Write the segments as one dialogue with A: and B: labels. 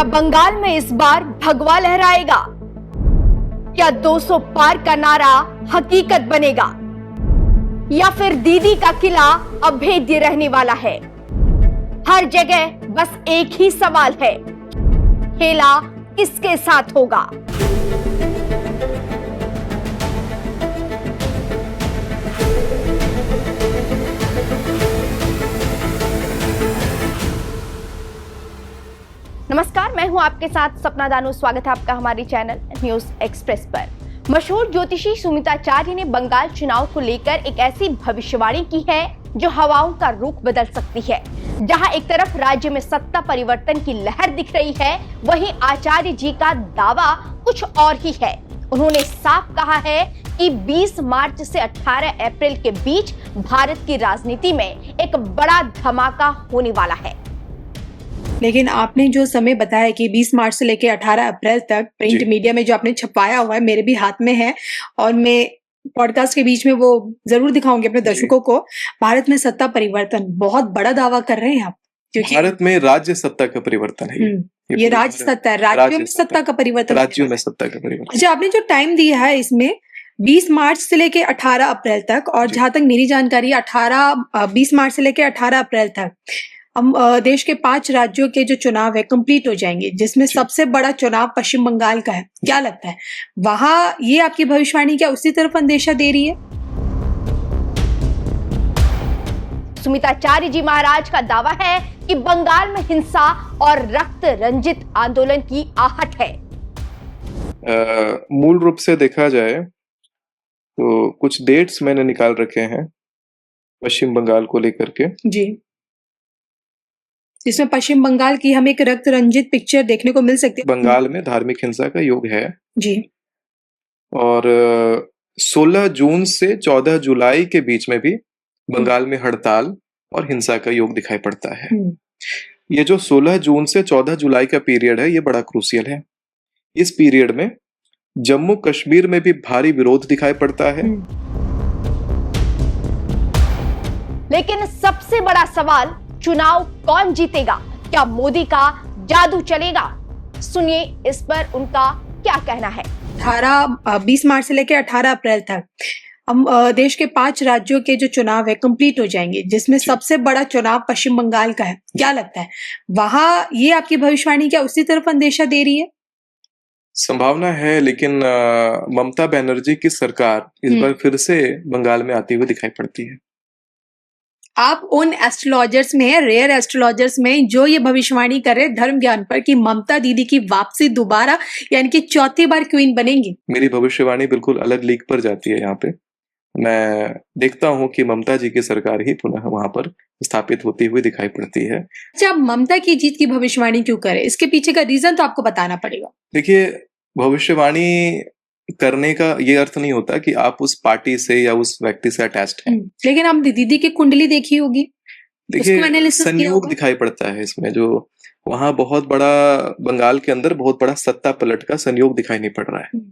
A: क्या बंगाल में इस बार भगवा लहराएगा? क्या 200 पार का नारा हकीकत बनेगा या फिर दीदी का किला अभेद्य रहने वाला है? हर जगह बस एक ही सवाल है, खेला किसके साथ होगा? नमस्कार, मैं हूं आपके साथ सपना दानू। स्वागत है आपका हमारी चैनल न्यूज एक्सप्रेस पर। मशहूर ज्योतिषी सुमिताचार्य ने बंगाल चुनाव को लेकर एक ऐसी भविष्यवाणी की है जो हवाओं का रुख बदल सकती है। जहां एक तरफ राज्य में सत्ता परिवर्तन की लहर दिख रही है, वहीं आचार्य जी का दावा कुछ और ही है। उन्होंने साफ कहा है कि 20 मार्च से 18 अप्रैल के बीच भारत की राजनीति में एक बड़ा धमाका होने वाला है।
B: लेकिन आपने जो समय बताया कि 20 मार्च से लेकर 18 अप्रैल तक प्रिंट मीडिया में जो आपने छपाया हुआ है, मेरे भी हाथ में है और मैं पॉडकास्ट के बीच में वो जरूर दिखाऊंगी अपने दर्शकों को। भारत में सत्ता परिवर्तन, बहुत बड़ा दावा कर रहे हैं आप, क्योंकि
C: भारत में राज्य सत्ता का परिवर्तन है।
B: ये राज्य सत्ता है, राज्यों में सत्ता का परिवर्तन,
C: राज्यों में सत्ता का परिवर्तन।
B: अच्छा, आपने जो टाइम दिया है इसमें 20 मार्च से लेके 18 अप्रैल तक, और जहां तक मेरी जानकारी 20 मार्च से लेके 18 अप्रैल तक हम देश के 5 राज्यों के जो चुनाव है कंप्लीट हो जाएंगे, जिसमें सबसे बड़ा चुनाव पश्चिम बंगाल का है। क्या लगता है वहां ये आपकी भविष्यवाणी क्या उसी तरफ अंदेशा दे रही है?
A: सुमिताचार्य जी महाराज का दावा है कि बंगाल में हिंसा और रक्त रंजित आंदोलन की आहट है।
C: मूल रूप से देखा जाए तो कुछ डेट्स मैंने निकाल रखे हैं पश्चिम बंगाल को लेकर के
B: जी, इसमें पश्चिम बंगाल की हमें एक रक्त रंजित पिक्चर देखने को मिल सकती है।
C: बंगाल में धार्मिक हिंसा का योग है
B: जी,
C: और 16 जून से 14 जुलाई के बीच में भी बंगाल में हड़ताल और हिंसा का योग दिखाई पड़ता है। ये जो 16 जून से 14 जुलाई का पीरियड है, ये बड़ा क्रूसियल है। इस पीरियड में जम्मू कश्मीर में भी भारी विरोध दिखाई पड़ता है।
A: लेकिन सबसे बड़ा सवाल, चुनाव कौन जीतेगा? क्या मोदी का जादू चलेगा? सुनिए इस पर उनका क्या कहना है।
B: 20 मार्च से लेकर 18 अप्रैल तक हम देश के 5 राज्यों के जो चुनाव है कंप्लीट हो जाएंगे, जिसमें सबसे बड़ा चुनाव पश्चिम बंगाल का है। क्या लगता है वहां ये आपकी भविष्यवाणी क्या उसी तरफ अंदेशा दे रही है?
C: संभावना है, लेकिन ममता बनर्जी की सरकार इस बार फिर से बंगाल में आती हुई दिखाई पड़ती है।
B: आप उन एस्ट्रोलॉजर्स में है, रेयर एस्ट्रोलॉजर्स में, जो ये भविष्यवाणी कर रहे हैं धर्म ज्ञान पर कि ममता दीदी की वापसी दोबारा, यानी कि चौथी बार क्वीन बनेंगी। मेरी
C: भविष्यवाणी बिल्कुल अलग लीग पर जाती है। यहाँ पे मैं देखता हूँ कि ममता जी की सरकार ही पुनः वहां पर स्थापित होती हुई दिखाई पड़ती है।
B: अच्छा, आप ममता की जीत की भविष्यवाणी क्यों करें? इसके पीछे का रीजन तो आपको बताना पड़ेगा।
C: देखिए, भविष्यवाणी करने का ये अर्थ नहीं होता कि आप उस पार्टी से या उस व्यक्ति से अटैच्ड हैं।
B: लेकिन आप दीदी की कुंडली देखी होगी,
C: देखिए संयोग दिखाई पड़ता है इसमें। जो वहां बहुत बड़ा, बंगाल के अंदर बहुत बड़ा सत्ता पलट का संयोग दिखाई नहीं पड़ रहा है,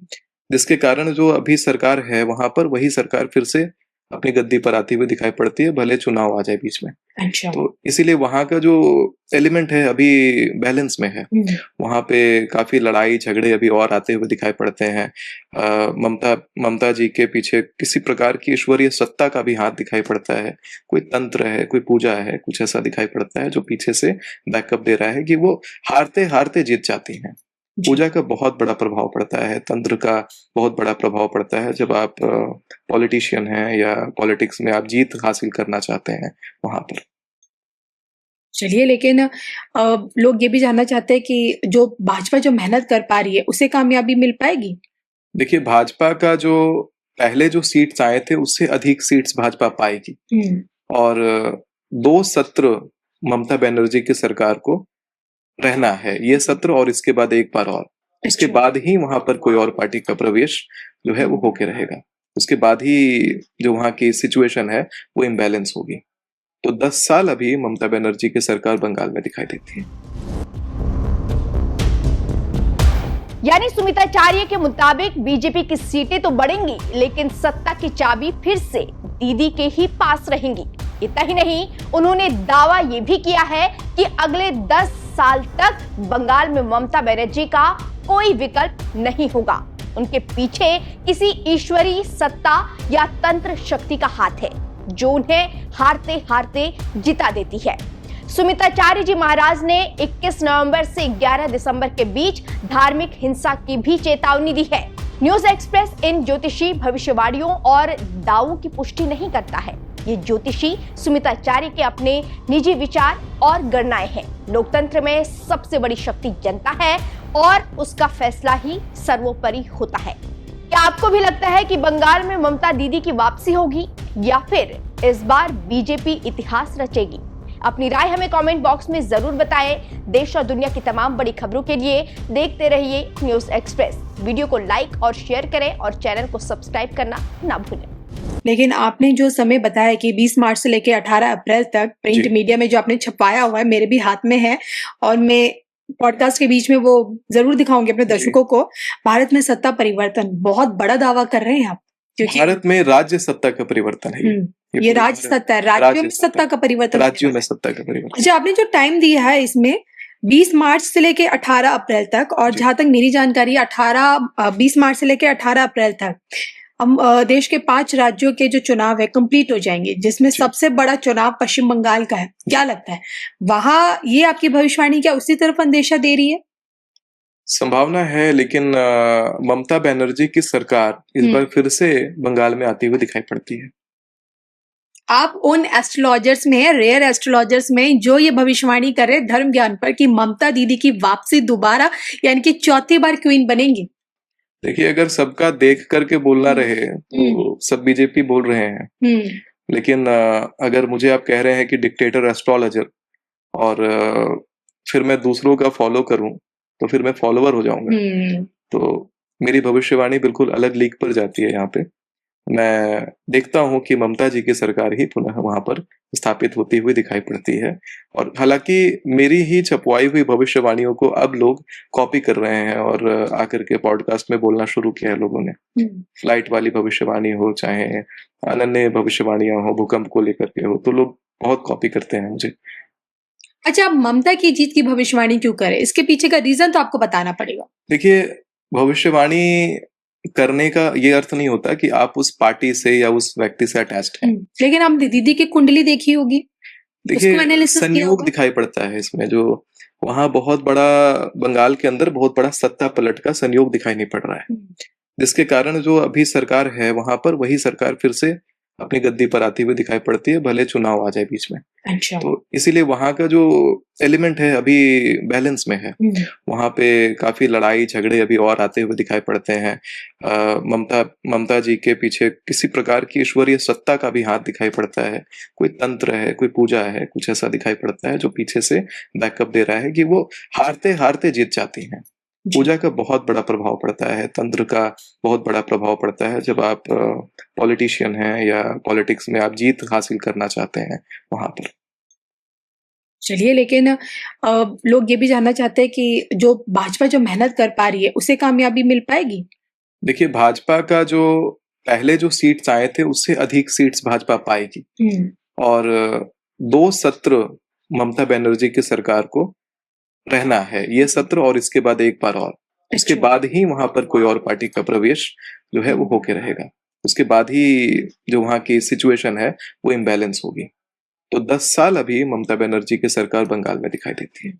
C: जिसके कारण जो अभी सरकार है वहां पर वही सरकार फिर से अपनी गद्दी पर आती हुई दिखाई पड़ती है, भले चुनाव आ जाए बीच में।
B: अच्छा।
C: तो इसीलिए वहां का जो एलिमेंट है अभी बैलेंस में है। वहां पे काफी लड़ाई झगड़े अभी और आते हुए दिखाई पड़ते हैं। ममता जी के पीछे किसी प्रकार की ईश्वरीय सत्ता का भी हाथ दिखाई पड़ता है। कोई तंत्र है, कोई पूजा है, कुछ ऐसा दिखाई पड़ता है जो पीछे से बैकअप दे रहा है कि वो हारते हारते जीत जाती हैं। पूजा का बहुत बड़ा प्रभाव पड़ता है, तंत्र का बहुत बड़ा प्रभाव पड़ता है जब आप पॉलिटिशियन हैं या पॉलिटिक्स में आप जीत हासिल करना चाहते हैं वहां पर।
B: चलिए, लेकिन लोग ये भी जानना चाहते हैं कि जो भाजपा जो मेहनत कर पा रही है उसे कामयाबी मिल पाएगी?
C: देखिए, भाजपा का जो पहले जो सीट्स आए थे उससे अधिक सीट्स भाजपा पाएगी और 2 सत्र ममता बनर्जी की सरकार को रहना है। ये सत्र और इसके बाद एक बार और, उसके बाद ही वहां पर कोई और पार्टी का प्रवेश जो है वो होके रहेगा। उसके बाद ही जो वहां की सिचुएशन है वो इम्बैलेंस होगी। तो 10 साल अभी ममता बनर्जी की सरकार बंगाल में दिखाई देती है।
A: यानी सुमिताचार्य के मुताबिक बीजेपी की सीटें तो बढ़ेंगी, लेकिन सत्ता की चाबी फिर से दीदी के ही पास रहेंगी। इतना ही नहीं, उन्होंने दावा ये भी किया है कि अगले 10 साल तक बंगाल में ममता बनर्जी का कोई विकल्प नहीं होगा। उनके पीछे किसी ईश्वरीय सत्ता या तंत्र शक्ति का हाथ है जो उन्हें हारते हारते जिता देती है। सुमिताचार्य जी महाराज ने 21 नवंबर से 11 दिसंबर के बीच धार्मिक हिंसा की भी चेतावनी दी है। न्यूज एक्सप्रेस इन ज्योतिषी भविष्यवाणियों और दावों की पुष्टि नहीं करता है। ये ज्योतिषी सुमिताचार्य के अपने निजी विचार और गणनाएं हैं। लोकतंत्र में सबसे बड़ी शक्ति जनता है और उसका फैसला ही सर्वोपरि होता है। क्या आपको भी लगता है कि बंगाल में ममता दीदी की वापसी होगी या फिर इस बार बीजेपी इतिहास रचेगी? अपनी राय हमें कमेंट बॉक्स में जरूर बताएं। देश और दुनिया की तमाम बड़ी खबरों के लिए देखते रहिए न्यूज एक्सप्रेस। वीडियो को लाइक और शेयर करें और चैनल को सब्सक्राइब करना ना भूलें।
B: लेकिन आपने जो समय बताया कि 20 मार्च से लेकर 18 अप्रैल तक प्रिंट
C: जी।
B: मीडिया में जो आपने छपाया हुआ है मेरे भी हाथ में है और मैं पॉडकास्ट के बीच में वो जरूर दिखाऊंगी अपने
C: जी।
B: दर्शकों को। भारत में सत्ता परिवर्तन बहुत बड़ा दावा कर रहे हैं आप, क्योंकि
C: भारत में राज्य सत्ता का परिवर्तन है
B: ये
C: पूरे
B: राज्य
C: भारत-
B: सत्ता है, राज्यों में
C: राज्य
B: सत्ता का परिवर्तन।
C: राज्यों में सत्ता का परिवर्तन।
B: अच्छा, आपने जो टाइम दिया है इसमें 20 मार्च से लेके 18 अप्रैल तक, और
C: जी।
B: जहां तक मेरी जानकारी 20 मार्च से लेके 18 अप्रैल तक हम देश के 5 राज्यों के जो चुनाव है कंप्लीट हो जाएंगे, जिसमें सबसे बड़ा चुनाव पश्चिम बंगाल का है। क्या लगता है वहां ये आपकी भविष्यवाणी क्या उसी तरफ अंदेशा दे रही है?
C: संभावना है, लेकिन ममता बनर्जी की सरकार इस बार फिर से बंगाल में आती हुई दिखाई पड़ती है।
B: आप उन एस्ट्रोलॉजर्स में, रेयर एस्ट्रोलॉजर्स में, जो ये भविष्यवाणी कर रहे धर्म ज्ञान पर कि ममता दीदी की वापसी दोबारा यानी कि चौथी बार क्वीन बनेंगी?
C: देखिए, अगर सबका देख करके बोलना रहे तो सब बीजेपी बोल रहे हैं, लेकिन अगर मुझे आप कह रहे हैं कि डिक्टेटर एस्ट्रोलॉजर और फिर मैं दूसरों का फॉलो करूं तो फिर मैं फॉलोवर हो जाऊंगा। तो मेरी भविष्यवाणी बिल्कुल अलग लीग पर जाती है। यहाँ पे मैं देखता हूं कि ममता जी की सरकार ही पुनः वहां पर स्थापित होती हुई दिखाई पड़ती है। और हालांकि मेरी ही छपवाई हुई भविष्यवाणियों को अब लोग कॉपी कर रहे हैं और आकर के पॉडकास्ट में बोलना शुरू किया है लोगों ने। फ्लाइट वाली भविष्यवाणी हो, चाहे अनन्य भविष्यवाणियां हो, भूकंप को लेकर के हो, तो लोग बहुत कॉपी करते हैं मुझे।
B: अच्छा, आप ममता की जीत की भविष्यवाणी क्यों करें? इसके पीछे का रीजन तो आपको बताना पड़ेगा।
C: देखिए, भविष्यवाणी करने का ये अर्थ नहीं होता कि आप उस पार्टी से या उस व्यक्ति से अटैच्ड हैं।
B: लेकिन आप दीदी की कुंडली देखी होगी, उसको
C: देखिए,
B: एनालिसिस किया
C: संयोग
B: होगा।
C: दिखाई पड़ता है इसमें, जो वहां बहुत बड़ा, बंगाल के अंदर बहुत बड़ा सत्ता पलट का संयोग दिखाई नहीं पड़ रहा है, जिसके कारण जो अभी सरकार है वहां पर वही सरकार फिर से अपनी गद्दी पर आती हुई दिखाई पड़ती है, भले चुनाव आ जाए बीच में।
B: अच्छा।
C: तो इसीलिए वहां का जो एलिमेंट है अभी बैलेंस में है। वहां पे काफी लड़ाई झगड़े अभी और आते हुए दिखाई पड़ते हैं। ममता जी के पीछे किसी प्रकार की ईश्वरीय सत्ता का भी हाथ दिखाई पड़ता है। कोई तंत्र है, कोई पूजा है, कुछ ऐसा दिखाई पड़ता है जो पीछे से बैकअप दे रहा है कि वो हारते हारते जीत जाती हैं। पूजा का बहुत बड़ा प्रभाव पड़ता है, तंत्र का बहुत बड़ा प्रभाव पड़ता है जब आप पॉलिटिशियन हैं या पॉलिटिक्स में आप जीत हासिल करना चाहते हैं वहां पर।
B: चलिए, लेकिन लोग ये भी जानना चाहते हैं कि जो भाजपा जो मेहनत कर पा रही है उसे कामयाबी मिल पाएगी?
C: देखिए, भाजपा का जो पहले जो सीट्स आए थे उससे अधिक सीट्स भाजपा पाएगी। और 2 सत्र ममता बनर्जी की सरकार को रहना है, ये सत्र और इसके बाद एक बार और, उसके बाद ही वहां पर कोई और पार्टी का प्रवेश जो है वो होके रहेगा। उसके बाद ही जो वहां की सिचुएशन है वो इम्बैलेंस होगी। तो 10 साल अभी ममता बनर्जी की सरकार बंगाल में दिखाई देती है।